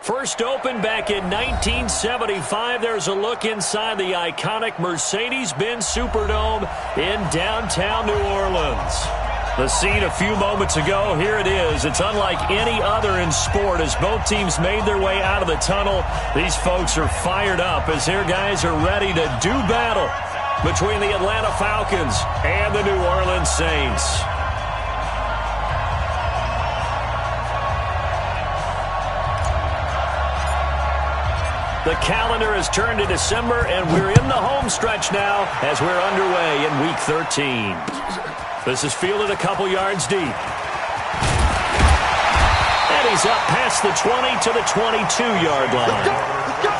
First opened back in 1975, there's a look inside the iconic Mercedes-Benz Superdome in downtown New Orleans. The scene a few moments ago, here it is. It's unlike any other in sport as both teams made their way out of the tunnel. These folks are fired up as their guys are ready to do battle between the Atlanta Falcons and the New Orleans Saints. The calendar has turned to December, and we're in the home stretch now as we're underway in Week 13. This is fielded a couple yards deep. And he's up past the 20 to the 22-yard line. Let's go.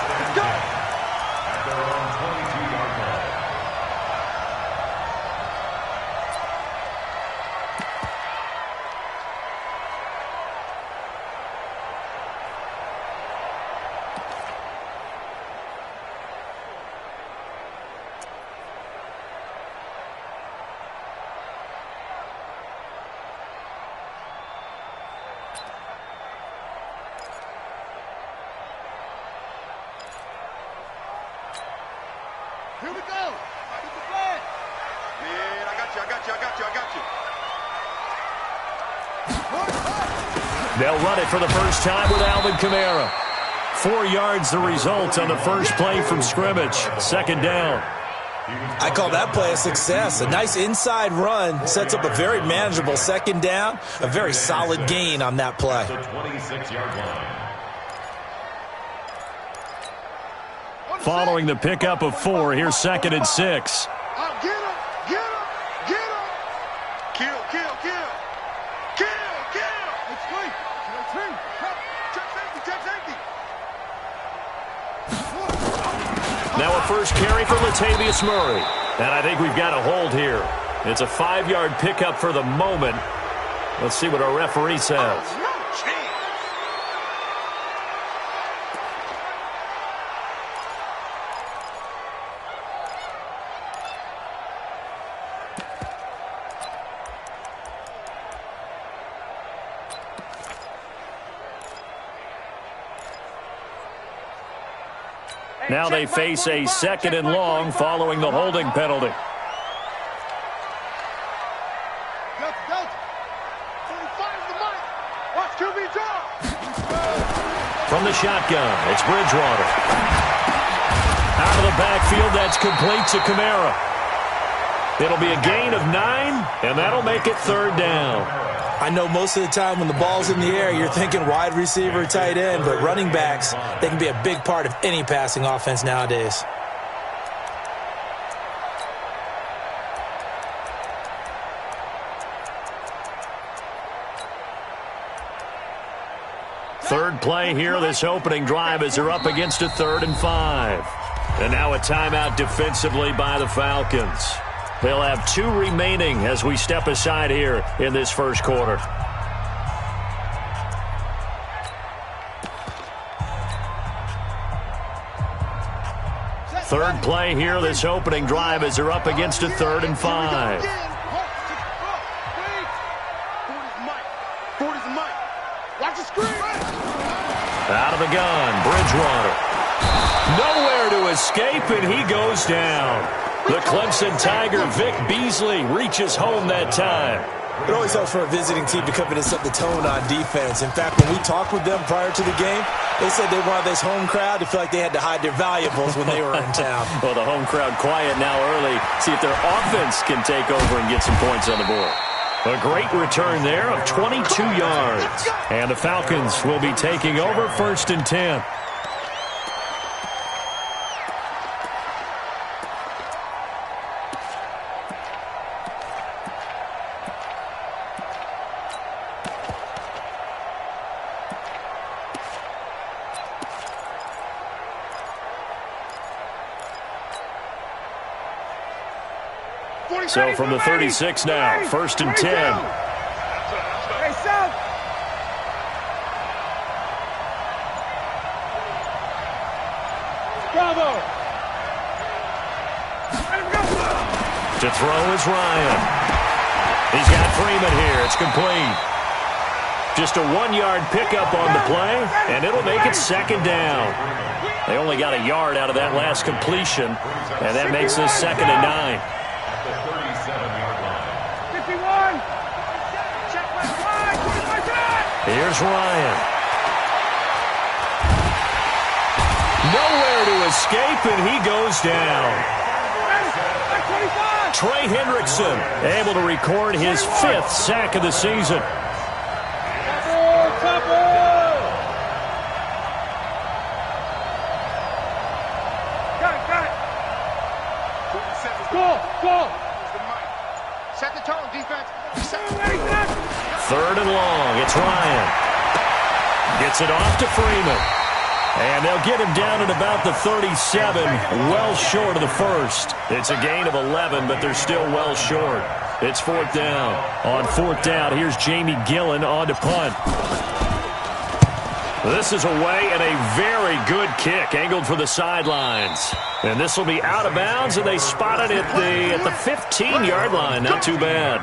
Here we go. Get the flag. Man, I got you. They'll run it for the first time with Alvin Kamara. 4 yards the result on the first play from scrimmage. Second down. I call that play a success. A nice inside run sets up a very manageable second down. A very solid gain on that play. 26-yard line. Following the pickup of 4, here's 2nd and 6. Get him. Kill. It's free. Check safety. Now a first carry for Latavius Murray. And I think we've got a hold here. It's a 5-yard pickup for the moment. Let's see what our referee says. Now they face a 2nd and long following the holding penalty. From the shotgun, it's Bridgewater. Out of the backfield, that's complete to Kamara. It'll be a gain of 9, and that'll make it 3rd down. I know most of the time when the ball's in the air, you're thinking wide receiver, tight end, but running backs, they can be a big part of any passing offense nowadays. Third play here, this opening drive as they're up against a 3rd and 5. And now a timeout defensively by the Falcons. They'll have 2 remaining as we step aside here in this first quarter. Third play here, this opening drive as they're up against a 3rd and 5. Out of the gun, Bridgewater. Nowhere to escape, and he goes down. The Clemson Tiger, Vic Beasley, reaches home that time. It always helps for a visiting team to come in and set the tone on defense. In fact, when we talked with them prior to the game, they said they wanted this home crowd to feel like they had to hide their valuables when they were in town. Well, the home crowd quiet now early. See if their offense can take over and get some points on the board. A great return there of 22 yards. And the Falcons will be taking over 1st and 10. So from the 36 now, 1st and 10. Hey, Sam. Bravo. To throw is Ryan. He's Freeman here. It's complete. Just a 1-yard pickup on the play, and it'll make it second down. They only got a yard out of that last completion, and that makes this 2nd and 9. 51. Here's Ryan. Nowhere to escape, and he goes down. Trey Hendrickson able to record his 5th sack of the season. Set the tone, defense. 3rd and long. It's Ryan. Gets it off to Freeman. And they'll get him down at about the 37, well short of the first. It's a gain of 11, but they're still well short. It's 4th down. On 4th down, here's Jamie Gillen on to punt. This is away and a very good kick, angled for the sidelines. And this will be out of bounds, and they spot it at the 15-yard line. Not too bad.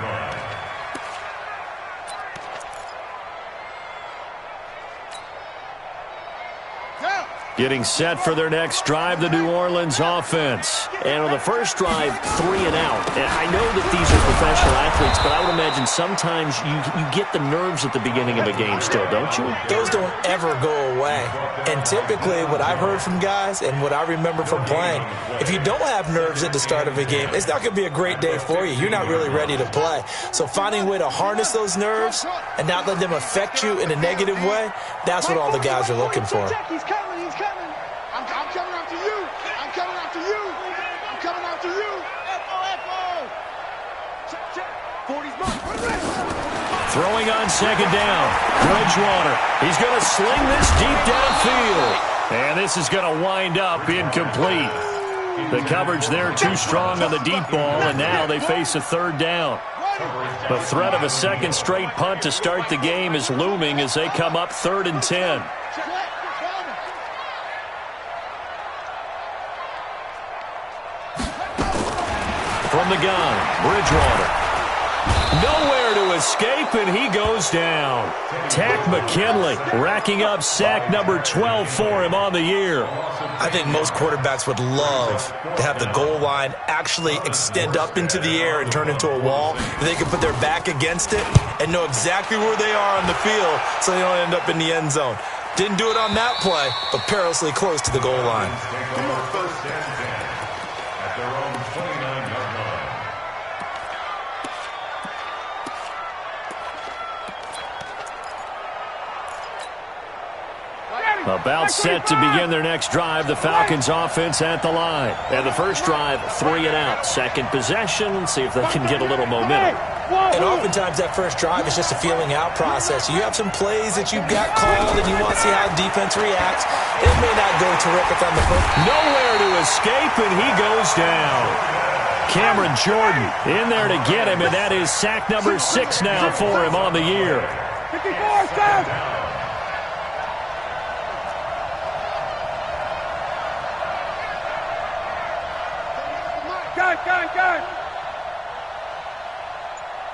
Getting set for their next drive, the New Orleans offense. And on the first drive, 3 and out. And I know that these are professional athletes, but I would imagine sometimes you get the nerves at the beginning of a game still, don't you? Those don't ever go away. And typically what I've heard from guys and what I remember from playing, if you don't have nerves at the start of a game, it's not going to be a great day for you. You're not really ready to play. So finding a way to harness those nerves and not let them affect you in a negative way, that's what all the guys are looking for. He's coming. He's coming. I'm coming after you. I'm coming after you. I'm coming after you. F-O. Check. 40's mark. Throwing on 2nd down. Bridgewater. He's going to sling this deep downfield. And this is going to wind up incomplete. The coverage there too strong on the deep ball, and now they face a 3rd down. The threat of a 2nd straight punt to start the game is looming as they come up 3rd and 10. From the gun, Bridgewater. Nowhere to escape, and he goes down. Tack McKinley racking up sack number 12 for him on the year. I think most quarterbacks would love to have the goal line actually extend up into the air and turn into a wall. They can put their back against it and know exactly where they are on the field so they don't end up in the end zone. Didn't do it on that play, but perilously close to the goal line. About set to begin their next drive, the Falcons offense at the line. And the first drive, 3 and out. 2nd possession, see if they can get a little momentum. And oftentimes that first drive is just a feeling out process. You have some plays that you've got called and you want to see how the defense reacts. It may not go terrific on the first. Nowhere to escape, and he goes down. Cameron Jordan in there to get him, and that is sack number 6 now for him on the year. 54, stop! Gun.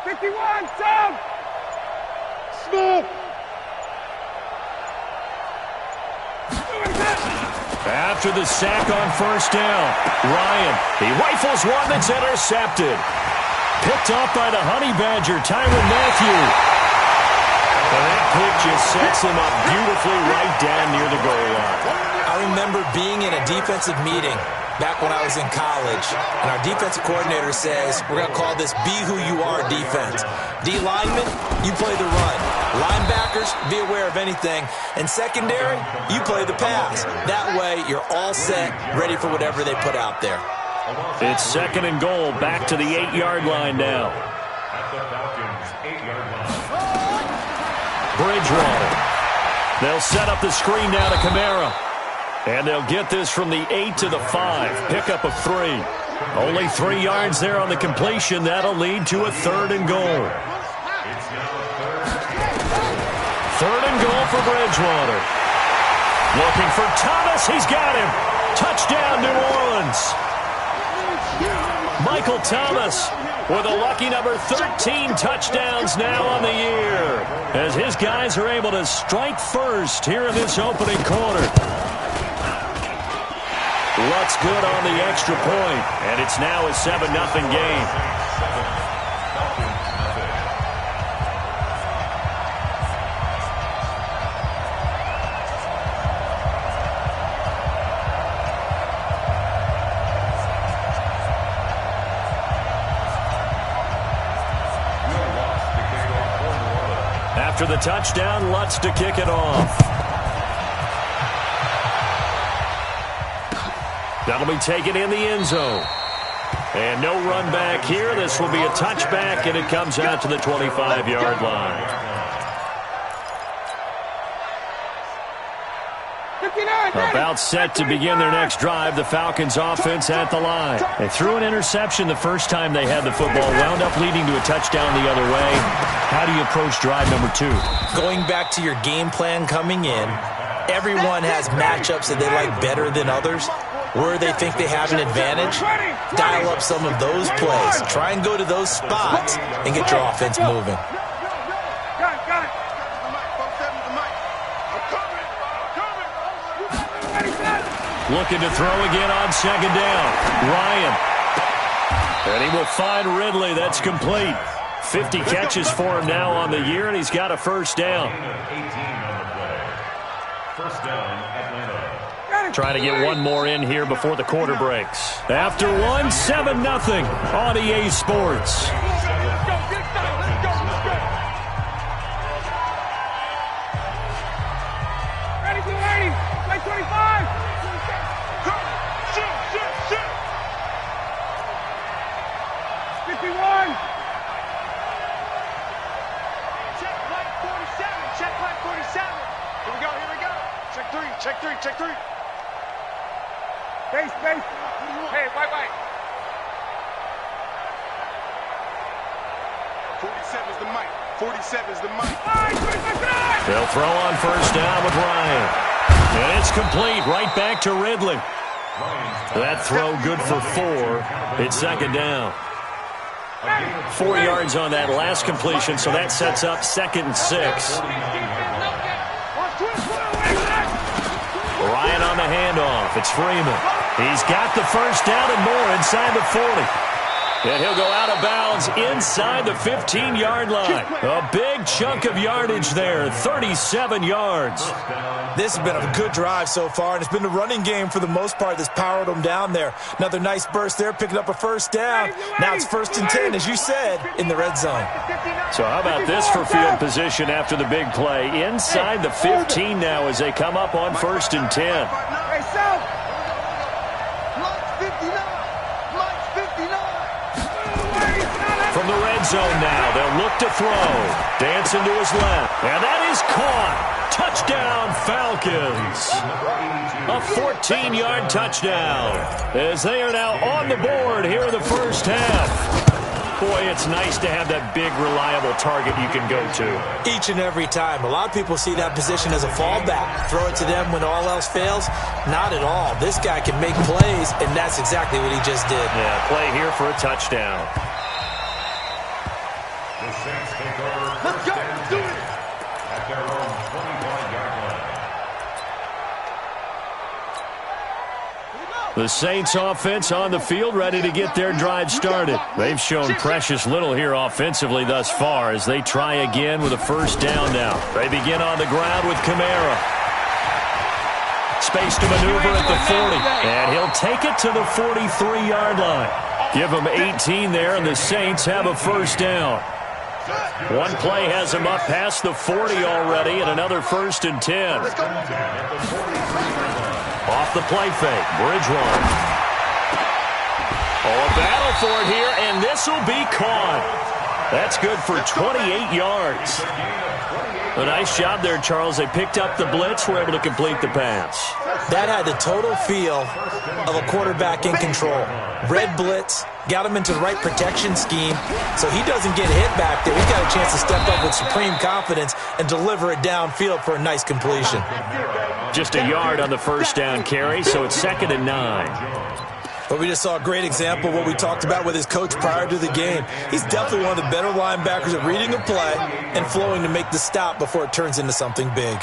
51, sub! Smooth! After the sack on 1st down, Ryan, he rifles one that's intercepted. Picked off by the Honey Badger, Tyrann Mathieu. And that pick just sets him up beautifully right down near the goal line. I remember being in a defensive meeting back when I was in college, and our defensive coordinator says, we're going to call this be who you are defense. D linemen, you play the run. Linebackers, be aware of anything. And secondary, you play the pass. That way, you're all set, ready for whatever they put out there. It's 2nd and goal, back to the 8-yard line now. Bridgewater. They'll set up the screen now to Kamara. And they'll get this from the 8 to the 5. Pickup of 3. Only 3 yards there on the completion. That'll lead to a 3rd and goal. 3rd and goal for Bridgewater. Looking for Thomas. He's got him. Touchdown, New Orleans. Michael Thomas with a lucky number 13 touchdowns now on the year, as his guys are able to strike first here in this opening quarter. Lutz good on the extra point, and it's now a 7-0 game. After the touchdown, Lutz to kick it off. That'll be taken in the end zone. And no run back here. This will be a touchback, and it comes out to the 25-yard line. About set to begin their next drive, the Falcons offense at the line. They threw an interception the first time they had the football, wound up leading to a touchdown the other way. How do you approach drive number 2? Going back to your game plan coming in, everyone has matchups that they like better than others. Where they think they have an advantage, dial up some of those plays. Try and go to those spots and get your offense moving. Looking to throw again on second down. Ryan. And he will find Ridley. That's complete. 50 catches for him now on the year, and he's got a first down. First down, Atlanta. Trying to get one more in here before the quarter breaks. After one, 7-0 on EA Sports. Ready, get ready. Play 25. Shoot. 51. Check play 47. Check play 47. Here we go. Check three. Base. Hey, white. 47's the mic. They'll throw on first down with Ryan. And it's complete right back to Ridley. That throw good for 4. It's second down. 4 yards on that last completion, so that sets up 2nd and 6. Ryan on the handoff. It's Freeman. He's got the first down and more inside the 40. And he'll go out of bounds inside the 15-yard line. A big chunk of yardage there, 37 yards. This has been a good drive so far, and it's been the running game for the most part that's powered them down there. Another nice burst there, picking up a first down. Now it's 1st and 10, as you said, in the red zone. So how about this for field position after the big play? Inside the 15 now as they come up on 1st and 10. From the red zone now, they'll look to throw. Dancing to his left. And that is caught. Touchdown, Falcons. A 14-yard touchdown as they are now on the board here in the first half. Boy, it's nice to have that big, reliable target you can go to. Each and every time. A lot of people see that position as a fallback. Throw it to them when all else fails. Not at all. This guy can make plays, and that's exactly what he just did. Yeah, play here for a touchdown. Let's go. Do it. At their own 25-yard line. The Saints offense on the field, ready to get their drive started. They've shown precious little here offensively thus far as they try again with a first down now. They begin on the ground with Kamara. Space to maneuver at the 40, and he'll take it to the 43-yard line. Give them 18 there, and the Saints have a first down. One play has him up past the 40 already, and another 1st and 10. Off the play fake, Bridgewater. Oh, a battle for it here, and this will be caught. That's good for 28 yards. A nice job there, Charles. They picked up the blitz, were able to complete the pass. That had the total feel of a quarterback in control. Red blitz, got him into the right protection scheme, so he doesn't get hit back there. He's got a chance to step up with supreme confidence and deliver it downfield for a nice completion. Just a yard on the first down carry, so it's 2nd and 9. But we just saw a great example of what we talked about with his coach prior to the game. He's definitely one of the better linebackers at reading a play and flowing to make the stop before it turns into something big.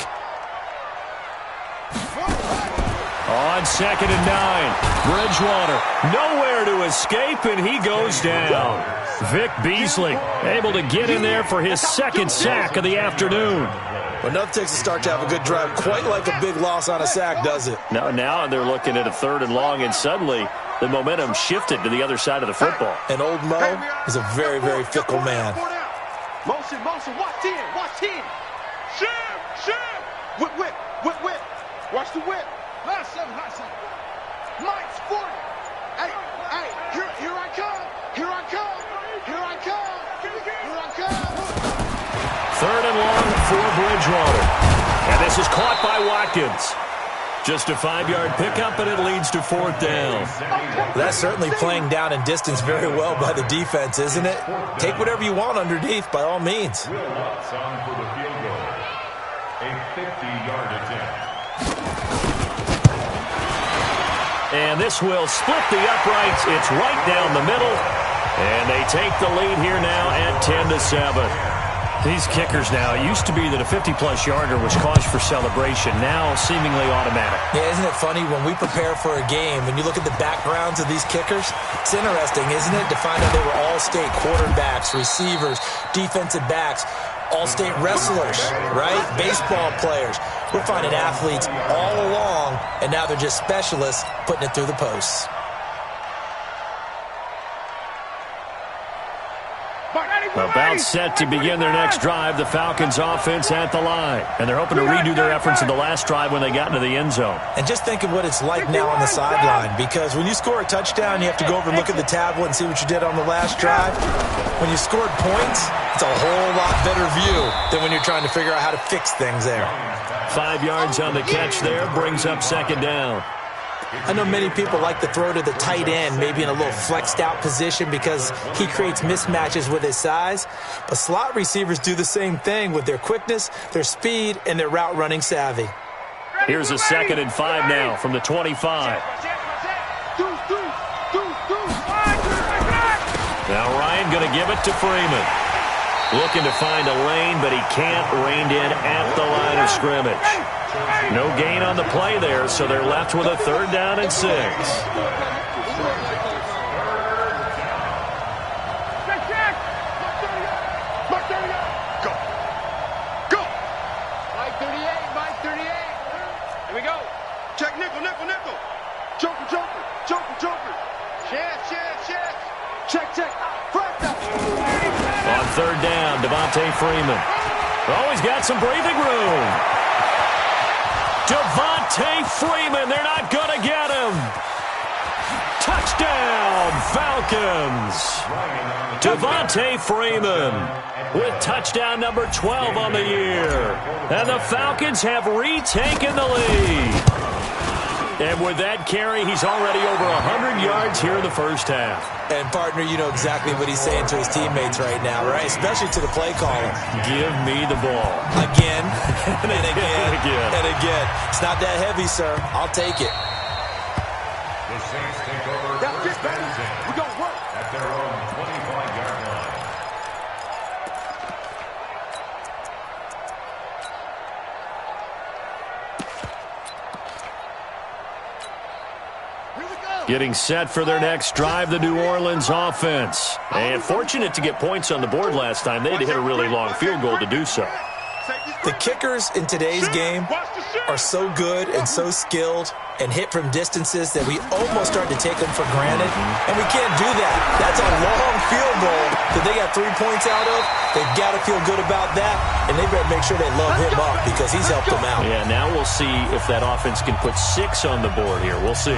On 2nd and 9, Bridgewater nowhere to escape, and he goes down. Vic Beasley able to get in there for his 2nd sack of the afternoon. Well, enough takes to start to have a good drive, quite like a big loss on a sack, does it? Now they're looking at a 3rd and long, and suddenly the momentum shifted to the other side of the football. And old Mo is a very, very fickle man. Motion, watch 10, watch 10. Shim. Whip. Watch the whip. Last seven. Mike's 40. Hey, here I come. 3rd and long for Bridgewater. And this is caught by Watkins. Just a 5-yard pickup, and it leads to 4th down. That's certainly playing down and distance very well by the defense, isn't it? Take whatever you want underneath, by all means. Will Watson for the field goal. A 50-yard attempt. And this will split the uprights. It's right down the middle. And they take the lead here now at 10-7. These kickers now, it used to be that a 50-plus yarder was cause for celebration, now seemingly automatic. Yeah, isn't it funny when we prepare for a game, when you look at the backgrounds of these kickers, it's interesting, isn't it, to find out they were all-state quarterbacks, receivers, defensive backs, all-state wrestlers, right? Baseball players. We're finding athletes all along, and now they're just specialists putting it through the posts. About set to begin their next drive, the Falcons offense at the line. And they're hoping to redo their efforts in the last drive when they got into the end zone. And just think of what it's like now on the sideline, because when you score a touchdown, you have to go over and look at the tablet and see what you did on the last drive. When you scored points, it's a whole lot better view than when you're trying to figure out how to fix things there. 5 yards on the catch there, brings up 2nd down. I know many people like to throw to the tight end, maybe in a little flexed out position because he creates mismatches with his size. But slot receivers do the same thing with their quickness, their speed, and their route running savvy. Here's a 2nd and 5 now from the 25. Now Ryan going to give it to Freeman. Looking to find a lane, but he can't. Reined in at the line of scrimmage. No gain on the play there, so they're left with a 3rd down and 6. Go. Mike 38. Here we go. Check nickel. Joker. Check. On 3rd down, Devontae Freeman. Oh, he's got some breathing room. Devontae Freeman, they're not going to get him. Touchdown, Falcons. Devontae Freeman with touchdown number 12 on the year. And the Falcons have retaken the lead. And with that carry, he's already over 100 yards here in the first half. And, partner, you know exactly what he's saying to his teammates right now, right? Especially to the play caller. Give me the ball. Again, and again. It's not that heavy, sir. I'll take it. The Saints take over first and 10. We're going to work at their own 25-yard line. Getting set for their next drive, the New Orleans offense. And fortunate to get points on the board last time. They had to hit a really long field goal to do so. The kickers in today's game are so good and so skilled and hit from distances that we almost start to take them for granted. And we can't do that. That's a long field goal that they got 3 points out of. They've got to feel good about that, and they better make sure they love him up because he's helped them out. Yeah, now we'll see if that offense can put 6 on the board here. We'll see.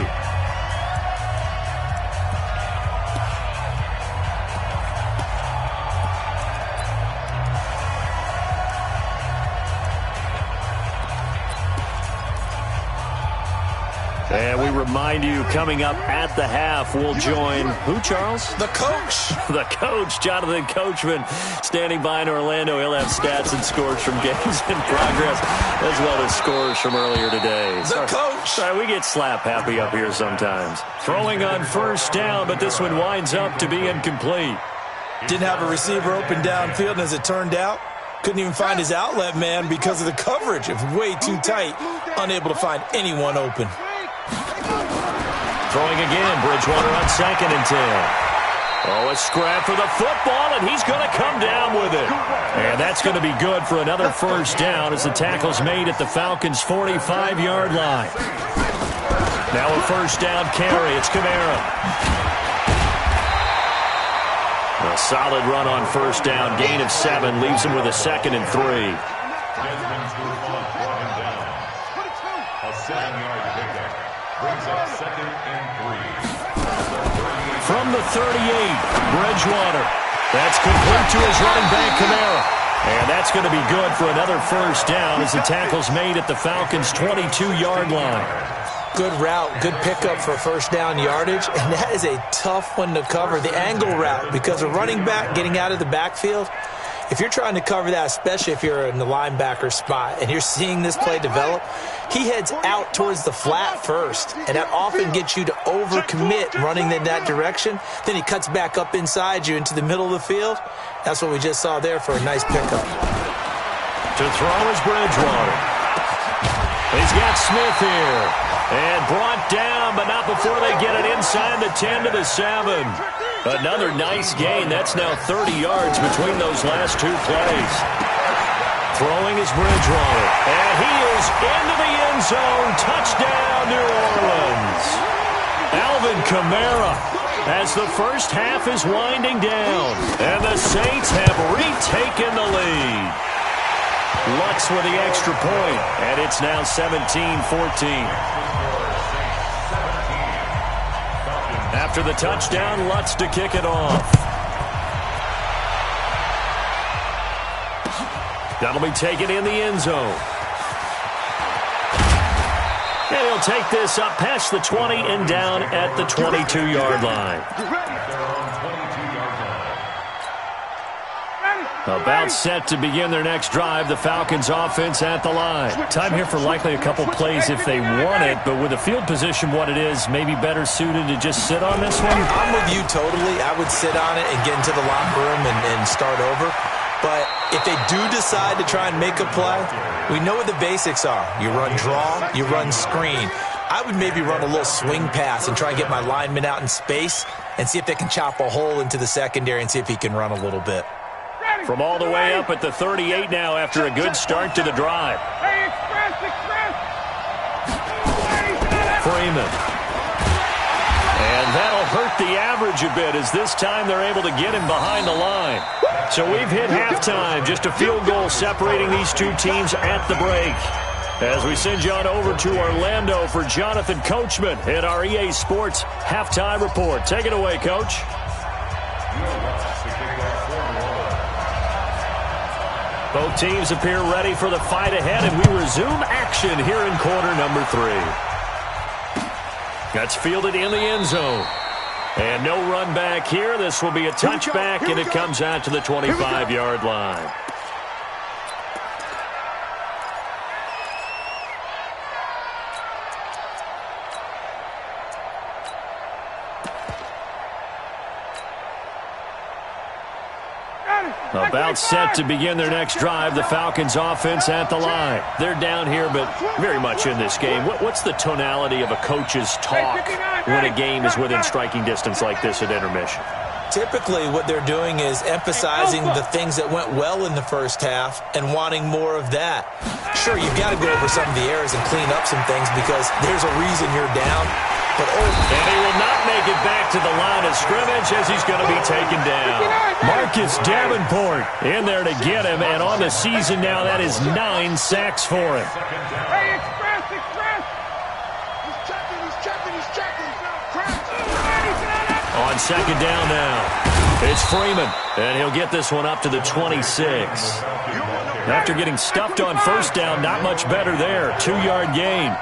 remind you, coming up at the half, we'll join who, Charles? The coach. The coach, Jonathan Coachman, standing by in Orlando. He'll have stats and scores from games in progress, as well as scores from earlier today. The coach. Sorry, we get slap happy up here sometimes. Throwing on first down, but this one winds up to be incomplete. Didn't have a receiver open downfield, and as it turned out, couldn't even find his outlet man because of the coverage. It was way too tight, unable to find anyone open. Throwing again, Bridgewater on 2nd and 10. Oh, a scrap for the football, and he's going to come down with it. And that's going to be good for another first down as the tackle's made at the Falcons' 45-yard line. Now a first down carry. It's Kamara. A solid run on first down. Gain of 7 leaves him with a 2nd and 3. Desmond's move on, brought him down. A 7-yard pickup brings up 2nd and 3. From the 38, Bridgewater. That's complete to his running back, Kamara. And that's going to be good for another first down as the tackle's made at the Falcons' 22-yard line. Good route, good pickup for first down yardage, and that is a tough one to cover, the angle route, because a running back getting out of the backfield, if you're trying to cover that, especially if you're in the linebacker spot and you're seeing this play develop, he heads out towards the flat first, and that often gets you to overcommit running in that direction. Then he cuts back up inside you into the middle of the field. That's what we just saw there for a nice pickup. To throw is Bridgewater. He's got Smith here. And brought down, but not before they get it inside the 10 to the 7. Another nice gain. That's now 30 yards between those last two plays. Throwing is Bridgewater. And he is into the end zone. Touchdown, New Orleans. Alvin Kamara as the first half is winding down. And the Saints have retaken the lead. Lutz with the extra point, and it's now 17-14. After the touchdown, Lutz to kick it off. That'll be taken in the end zone. And he'll take this up past the 20 and down at the 22-yard line. About set to begin their next drive, the Falcons offense at the line. Time here for likely a couple plays if they want it, but with the field position what it is, maybe better suited to just sit on this one? I'm with you totally. I would sit on it and get into the locker room and start over. But if they do decide to try and make a play, we know what the basics are. You run draw, you run screen. I would maybe run a little swing pass and try and get my lineman out in space and see if they can chop a hole into the secondary and see if he can run a little bit. From all the way up at the 38 now after a good start to the drive. Freeman. And that'll hurt the average a bit as this time they're able to get him behind the line. So we've hit halftime. Just a field goal separating these two teams at the break. As we send you on over to Orlando for Jonathan Coachman at our EA Sports Halftime Report. Take it away, Coach. Both teams appear ready for the fight ahead, and we resume action here in quarter number 3. That's fielded in the end zone. And no run back here. This will be a touchback, and it comes out to the 25-yard line. About set to begin their next drive, the Falcons offense at the line. They're down here, but very much in this game. What's the tonality of a coach's talk when a game is within striking distance like this at intermission? Typically, what they're doing is emphasizing the things that went well in the first half and wanting more of that. Sure, you've got to go over some of the errors and clean up some things because there's a reason you're down. But and he will not make it back to the line of scrimmage as he's going to be taken down. Marcus Davenport in there to get him, and on the season now, that is 9 sacks for him. Hey, express! He's checking. On second down now, it's Freeman, and he'll get this one up to the 26. After getting stuffed on first down, not much better there. 2-yard gain.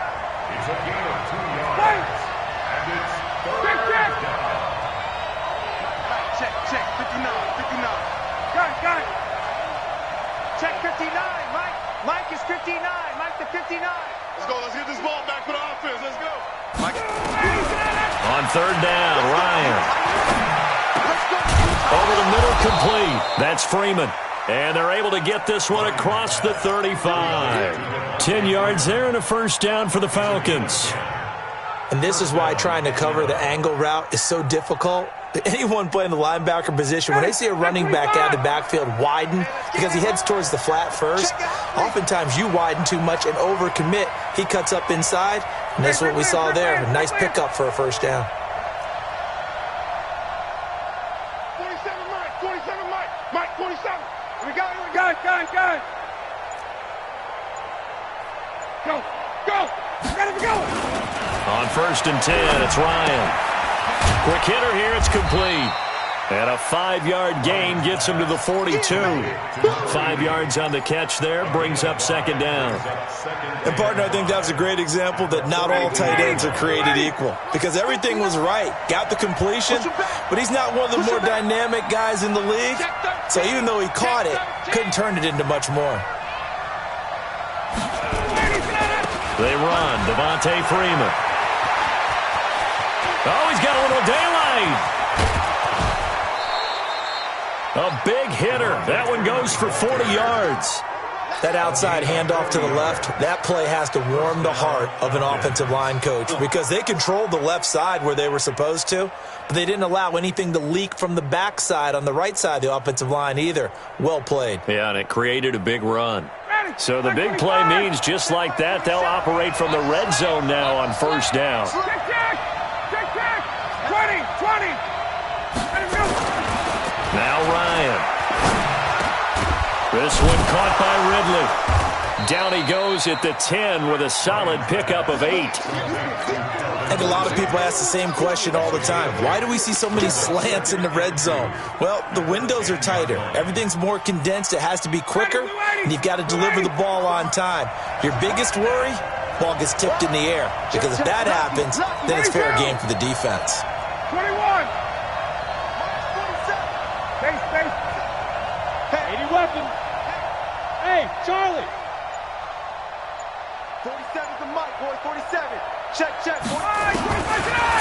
Check 59. Mike is 59. Mike the 59. Let's go. Let's get this ball back for the offense. Let's go. Mike. On third down, Ryan. Over the middle, complete. That's Freeman. And they're able to get this one across the 35. 10 yards there and a first down for the Falcons. And this is why trying to cover the angle route is so difficult. Anyone playing the linebacker position, when they see a running back out of the backfield widen because he heads towards the flat first, oftentimes you widen too much and overcommit. He cuts up inside, and that's what we saw there. A nice pickup for a first down. 47 Mike. 47 Mike. Mike 47. We got it. Go. Gotta be going. On first and 10, it's Ryan. Quick hitter here, it's complete. And a 5-yard gain gets him to the 42. 5 yards on the catch there, brings up second down. And, partner, I think that was a great example that not all tight ends are created equal. Because everything was right. Got the completion, but he's not one of the more dynamic guys in the league. So even though he caught it, couldn't turn it into much more. They run, Devontae Freeman. Oh, he's got a little daylight. A big hitter. That one goes for 40 yards. That outside handoff to the left, that play has to warm the heart of an offensive line coach because they controlled the left side where they were supposed to, but they didn't allow anything to leak from the backside on the right side of the offensive line either. Well played. Yeah, and it created a big run. So the big play means just like that, they'll operate from the red zone now on first down. Check. 20. Now Ryan. This one caught by Ridley. Down he goes at the 10 with a solid pickup of 8. I think a lot of people ask the same question all the time. Why do we see so many slants in the red zone? Well, the windows are tighter. Everything's more condensed. It has to be quicker, and you've got to deliver the ball on time. Your biggest worry, ball gets tipped in the air. Because if that happens, then it's fair game for the defense. 21. Space. Hey, any weapon. Hey, Charlie. 47's the mic, boy. 47. Check.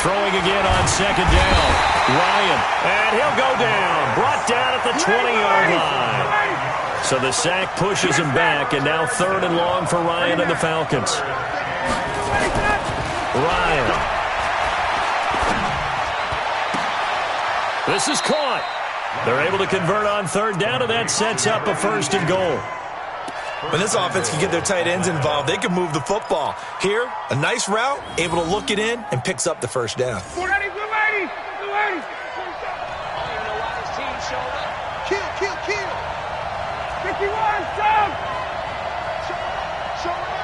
Throwing again on second down. Ryan, and he'll go down. Brought down at the 20-yard line. So the sack pushes him back, and now third and long for Ryan and the Falcons. Ryan. This is caught. They're able to convert on third down, and that sets up a first and goal. When this offense can get their tight ends involved, they can move the football. Here, a nice route, able to look it in, and picks up the first down. Blue lady. Kill. 51, down. Show it.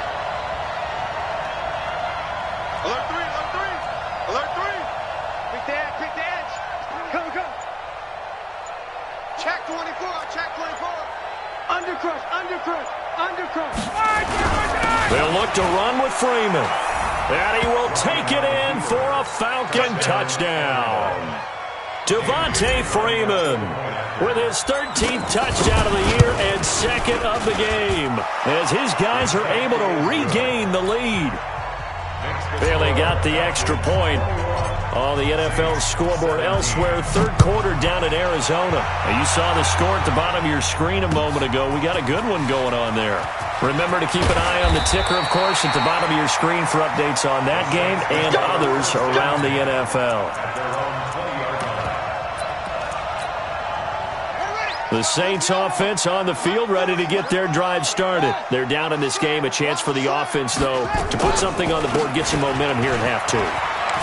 Alert 3. Quick the edge. Come. Check 24. Undercrush. They'll look to run with Freeman. And he will take it in for a Falcon touchdown. Devontae Freeman with his 13th touchdown of the year and second of the game as his guys are able to regain the lead. Barely got the extra point on the NFL scoreboard elsewhere. Third quarter down in Arizona. You saw the score at the bottom of your screen a moment ago. We got a good one going on there. Remember to keep an eye on the ticker, of course, at the bottom of your screen for updates on that game and others around the NFL. The Saints offense on the field, ready to get their drive started. They're down in this game. A chance for the offense, though, to put something on the board, get some momentum here in half two.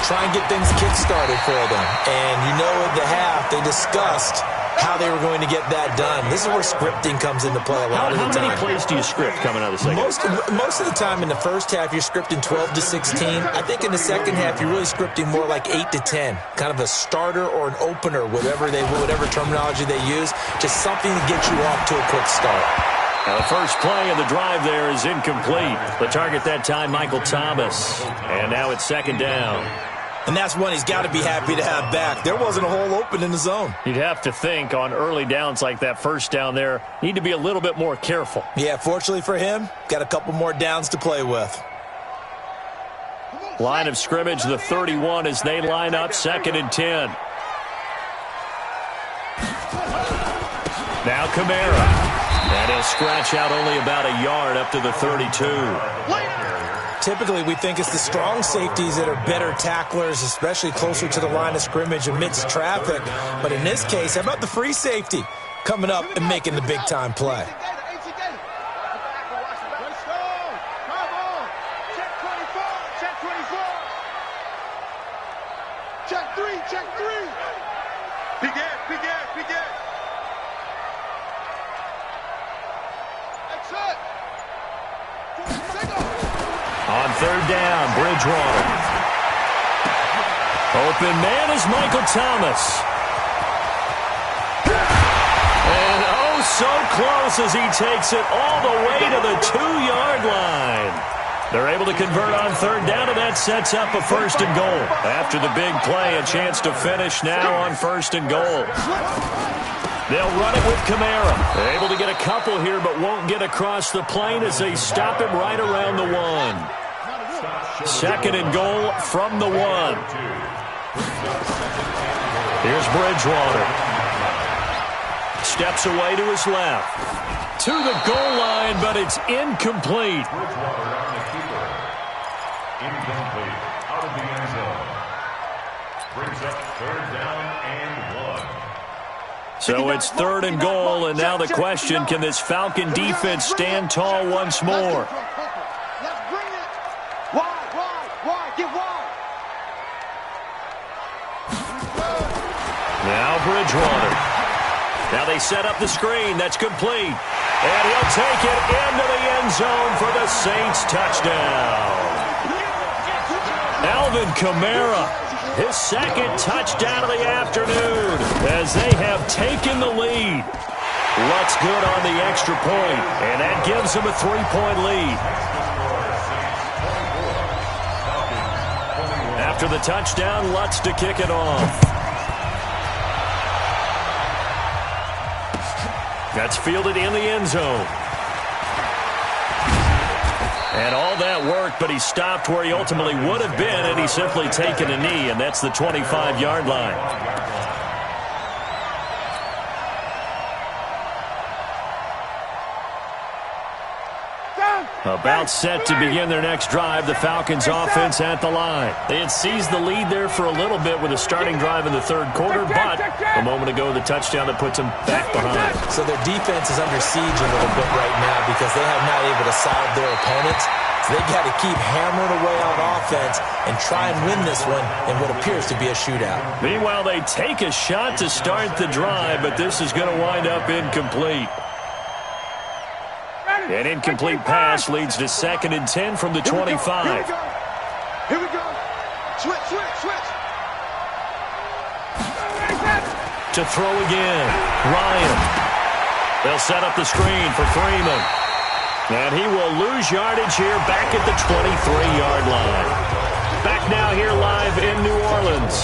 Try and get things kick-started for them. And you know at the half, they discussed how they were going to get that done. This is where scripting comes into play a lot of the time. How many plays do you script coming out of the second? Most of the time in the first half, you're scripting 12 to 16. I think in the second half, you're really scripting more like 8 to 10. Kind of a starter or an opener, whatever terminology they use. Just something to get you off to a quick start. Now the first play of the drive there is incomplete. The target that time, Michael Thomas. And now it's second down. And that's one he's got to be happy to have back. There wasn't a hole open in the zone. You'd have to think on early downs like that first down there, need to be a little bit more careful. Yeah, fortunately for him, got a couple more downs to play with. Line of scrimmage, the 31 as they line up 2nd and 10. Now Kamara. And he'll scratch out only about a yard up to the 32. Typically, we think it's the strong safeties that are better tacklers, especially closer to the line of scrimmage amidst traffic. But in this case, how about the free safety coming up and making the big-time play? Check three. Big Ed. Exit. On 3rd down, Bridgewater. Open man is Michael Thomas. And oh, so close as he takes it all the way to the 2-yard line. They're able to convert on 3rd down, and that sets up a 1st and goal. After the big play, a chance to finish now on 1st and goal. They'll run it with Kamara. They're able to get a couple here, but won't get across the plane as they stop him right around the 1. 2nd and goal from the 1. Here's Bridgewater. Steps away to his left. To the goal line, but it's incomplete. Bridgewater on the keeper. Incomplete. Out of the end zone. Brings up 3rd down and 1. So it's 3rd and goal, and now the question, can this Falcon defense stand tall once more? Let's bring it. Wide. Get wide. Now Bridgewater. Now they set up the screen. That's complete. And he'll take it into the end zone for the Saints touchdown. Alvin Kamara, his 2nd touchdown of the afternoon as they have taken the lead. Lutz good on the extra point, and that gives them a 3-point lead. After the touchdown, Lutz to kick it off. That's fielded in the end zone. And all that worked, but he stopped where he ultimately would have been, and he's simply taken a knee, and that's the 25-yard line. About set to begin their next drive, the Falcons offense at the line. They had seized the lead there for a little bit with a starting drive in the 3rd quarter, but a moment ago, the touchdown that puts them back behind. So their defense is under siege a little bit right now because they have not able to solve their opponents. So they've got to keep hammering away on offense and try and win this one in what appears to be a shootout. Meanwhile, they take a shot to start the drive, but this is going to wind up incomplete. An incomplete pass leads to 2nd and 10 from the 25. Here we go. Switch. To throw again. Ryan. They'll set up the screen for Freeman. And he will lose yardage here back at the 23-yard line. Back now here live in New Orleans.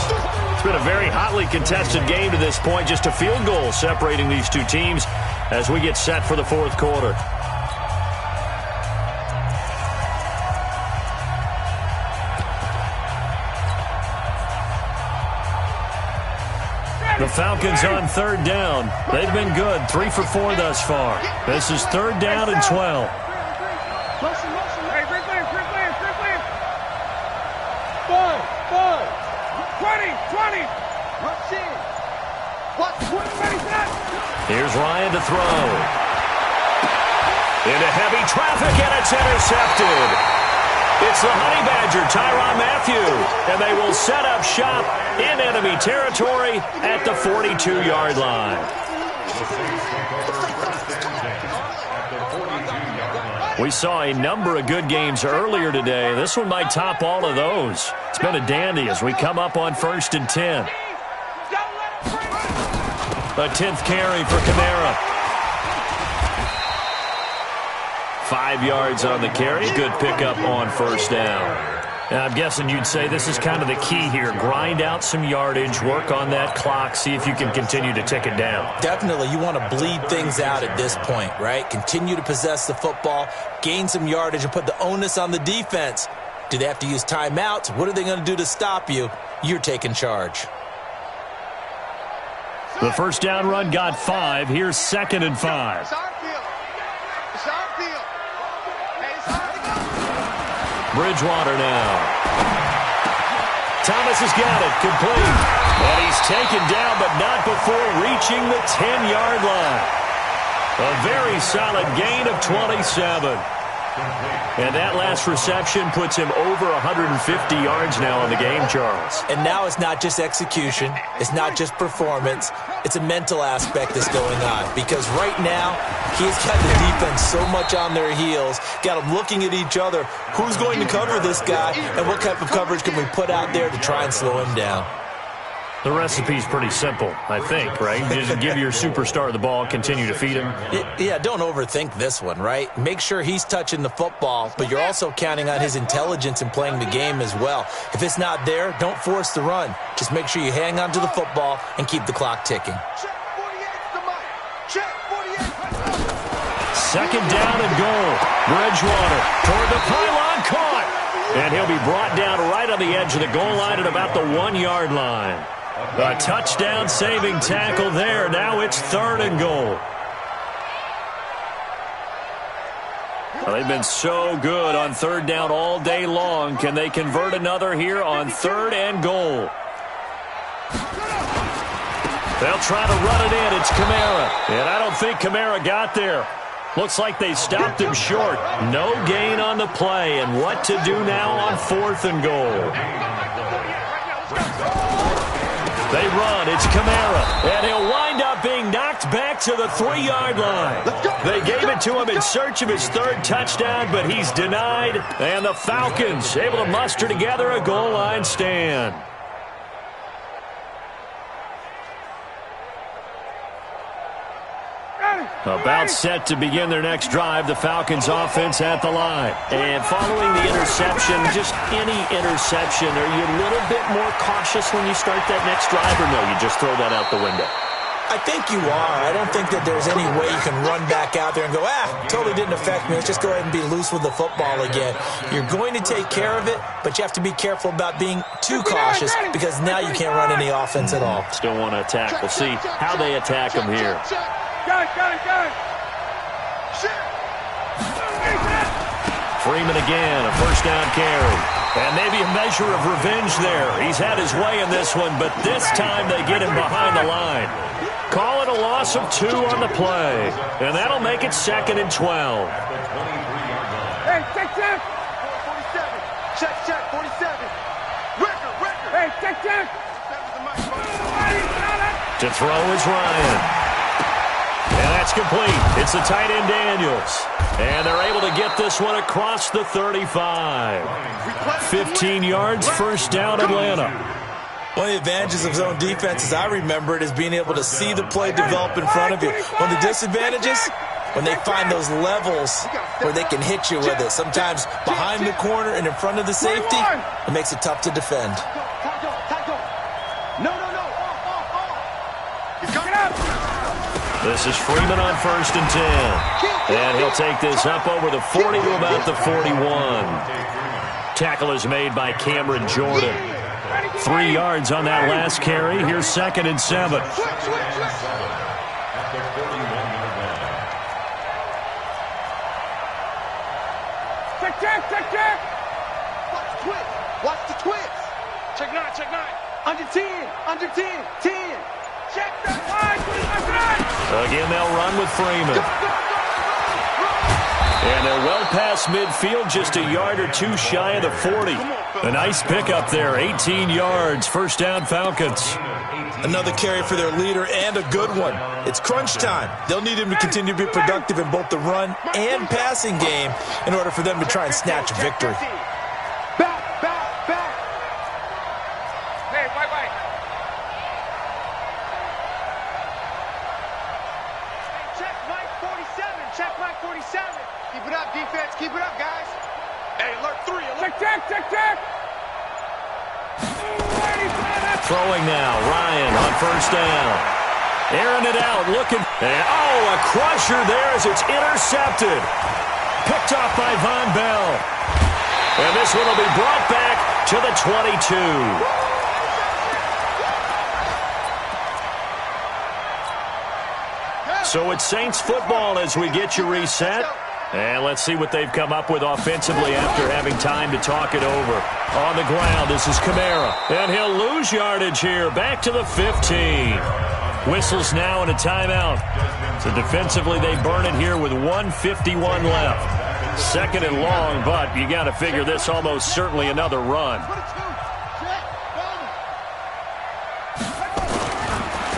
It's been a very hotly contested game to this point. Just a field goal separating these two teams as we get set for the 4th quarter. The Falcons on 3rd down. They've been good, 3 for 4 thus far. This is 3rd down and 12. Motion. Hey, free clear. Ball. 20. Rush in. What? 20 set. Here's Ryan to throw. Into heavy traffic, and it's intercepted. It's the Honey Badger, Tyrann Mathieu, and they will set up shop in enemy territory at the 42-yard line. We saw a number of good games earlier today. This one might top all of those. It's been a dandy as we come up on 1st and 10. A 10th carry for Kamara. 5 yards on the carry. Good pickup on 1st down. And I'm guessing you'd say this is kind of the key here. Grind out some yardage, work on that clock, see if you can continue to tick it down. Definitely, you want to bleed things out at this point, right? Continue to possess the football, gain some yardage, and put the onus on the defense. Do they have to use timeouts? What are they going to do to stop you? You're taking charge. The first down run got 5. Here's 2nd and 5. It's our field. It's our field. Hey, it's our field. Bridgewater now. Thomas has got it, complete. And he's taken down, but not before reaching the 10-yard line. A very solid gain of 27. And that last reception puts him over 150 yards now in the game, Charles. And now it's not just execution. It's not just performance. It's a mental aspect that's going on. Because right now, he's got the defense so much on their heels, got them looking at each other. Who's going to cover this guy, and what type of coverage can we put out there to try and slow him down? The recipe's pretty simple, I think, right? Just give your superstar the ball, continue to feed him. Yeah, don't overthink this one, right? Make sure he's touching the football, but you're also counting on his intelligence in playing the game as well. If it's not there, don't force the run. Just make sure you hang on to the football and keep the clock ticking. Second down and goal. Bridgewater toward the pylon, caught. And he'll be brought down right on the edge of the goal line at about the 1-yard line. A touchdown-saving tackle there. Now it's 3rd and goal. Well, they've been so good on 3rd down all day long. Can they convert another here on 3rd and goal? They'll try to run it in. It's Kamara. And I don't think Kamara got there. Looks like they stopped him short. No gain on the play. And what to do now on 4th and goal? They run. It's Kamara. And he'll wind up being knocked back to the 3-yard line. They gave it to him in search of his 3rd touchdown, but he's denied. And the Falcons able to muster together a goal line stand. About set to begin their next drive, the Falcons offense at the line. And following the interception, just any interception, are you a little bit more cautious when you start that next drive, or no, you just throw that out the window? I think you are. I don't think that there's any way you can run back out there and go, totally didn't affect me. Let's just go ahead and be loose with the football again. You're going to take care of it, but you have to be careful about being too cautious because now you can't run any offense at all. Still want to attack. We'll see how they attack him here. Freeman again, a first down carry. And maybe a measure of revenge there. He's had his way in this one, but this time they get him behind the line. Call it a loss of 2 on the play. And that'll make it 2nd and 12. Hey, check. 47. Check, 47. Record. Hey, check. To throw is Ryan. And that's complete. It's the tight end Daniels. And they're able to get this one across the 35. 15 yards, first down Atlanta. One of the advantages of zone defense, as I remember it, is being able to see the play develop in front of you. One of the disadvantages, when they find those levels where they can hit you with it. Sometimes behind the corner and in front of the safety, it makes it tough to defend. This is Freeman on 1st and 10. And he'll take this up over the 40 to about the 41. Tackle is made by Cameron Jordan. 3 yards on that last carry. Here's 2nd and 7. Check. Watch the twist. Check 9. Under 10. 10. Check that line. Again, they'll run with Freeman. And they're well past midfield, just a yard or 2 shy of the 40. A nice pickup there, 18 yards, first down Falcons. Another carry for their leader and a good one. It's crunch time. They'll need him to continue to be productive in both the run and passing game in order for them to try and snatch a victory. Back. Hey, wait. Check Mike 47. Keep it up, defense. Keep it up, guys. Hey, alert 3. Check. Throwing now, Ryan on first down. Airing it out, looking. And, a crusher there as it's intercepted. Picked off by Von Bell. And this one will be brought back to the 22. So it's Saints football as we get you reset. And let's see what they've come up with offensively after having time to talk it over. On the ground, this is Kamara. And he'll lose yardage here. Back to the 15. Whistles now and a timeout. So defensively, they burn it here with 1:51 left. Second and long, but you got to figure this almost certainly another run.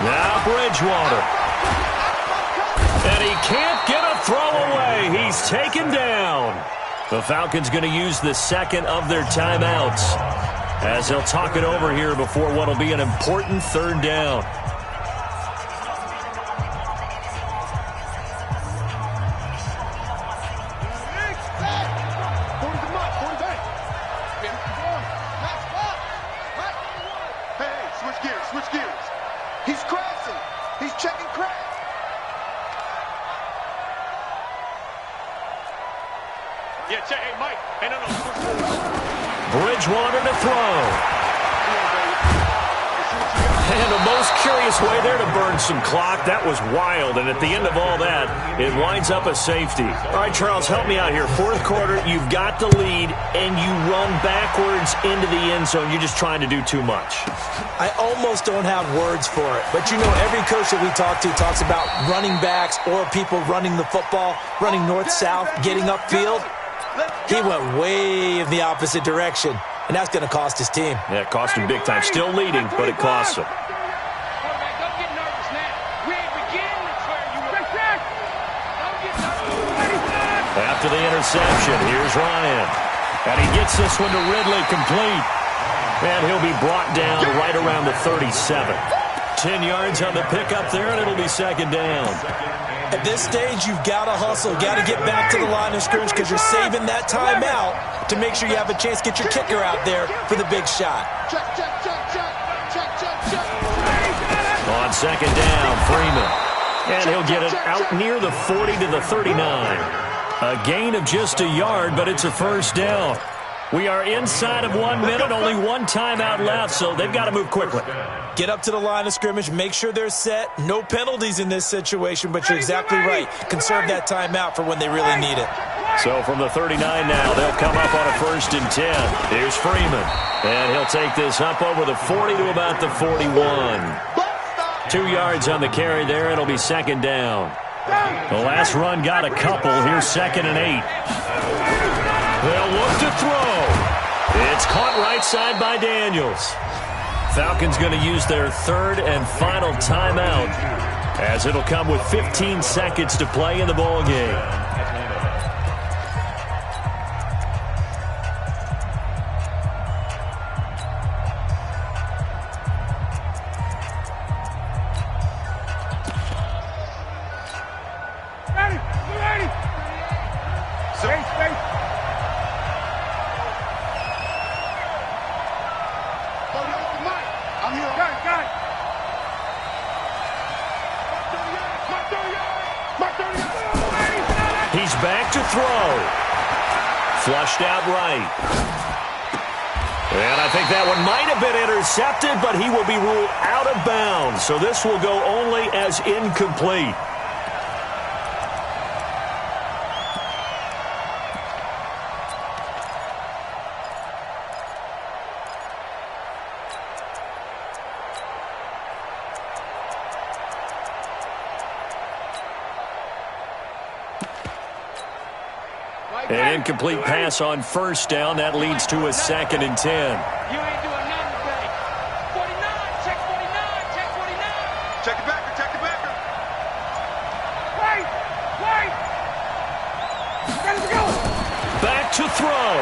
Now Bridgewater. And he can't get a throw away. He's taken down. The Falcons going to use the second of their timeouts as they'll talk it over here before what will be an important third down. Switch gears. He's crossing. He's checking crack. Yeah, check. Hey, Mike. Hey, no. Bridgewater to throw. And the most curious way there to burn some clock. That was wild. And at the end of all that, it winds up a safety. All right, Charles, help me out here. Fourth quarter, you've got the lead, and you run backwards into the end zone. You're just trying to do too much. I almost don't have words for it. But, you know, every coach that we talk to talks about running backs or people running the football, running north-south, getting upfield. He went way in the opposite direction, and that's going to cost his team. Yeah, it cost him big time. Still leading, but it costs him. After the interception, here's Ryan. And he gets this one to Ridley complete. And he'll be brought down right around the 37. 10 yards on the pickup there, and it'll be second down. At this stage, you've got to hustle. Got to get back to the line of scrimmage because you're saving that timeout to make sure you have a chance to get your kicker out there for the big shot. On second down, Freeman. And he'll get it out near the 40 to the 39. A gain of just a yard, but it's a first down. We are inside of 1 minute, only one timeout left, so they've got to move quickly. Get up to the line of scrimmage, make sure they're set. No penalties in this situation, but you're exactly right. Conserve that timeout for when they really need it. So from the 39 now, they'll come up on a 1st and 10. Here's Freeman, and he'll take this up over the 40 to about the 41. 2 yards on the carry there. It'll be second down. The last run got a couple. Here's 2nd and 8. They'll look to throw. It's caught right side by Daniels. Falcons going to use their 3rd and final timeout as it'll come with 15 seconds to play in the ball game. He's back to throw. Flushed out right. And I think that one might have been intercepted, but he will be ruled out of bounds. So this will go only as incomplete. An incomplete pass on 1st down. That leads to a 2nd and 10. You ain't doing nothing today. 49, check 49, check 49. Check it backer, check it backer. Wait. Ready to go. Back to throw.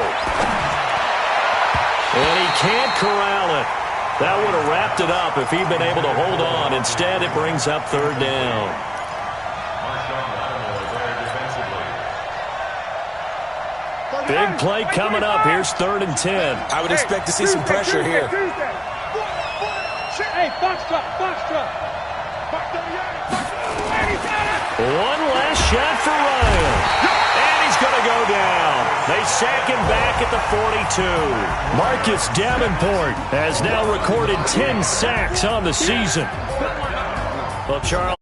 And he can't corral it. That would have wrapped it up if he'd been able to hold on. Instead, it brings up 3rd down. Big play coming up. Here's 3rd and 10. I would expect to see some pressure here. Hey, Foxtrot, Foxtrot. One last shot for Ryan. And he's going to go down. They sack him back at the 42. Marcus Davenport has now recorded 10 sacks on the season. Well, Charles.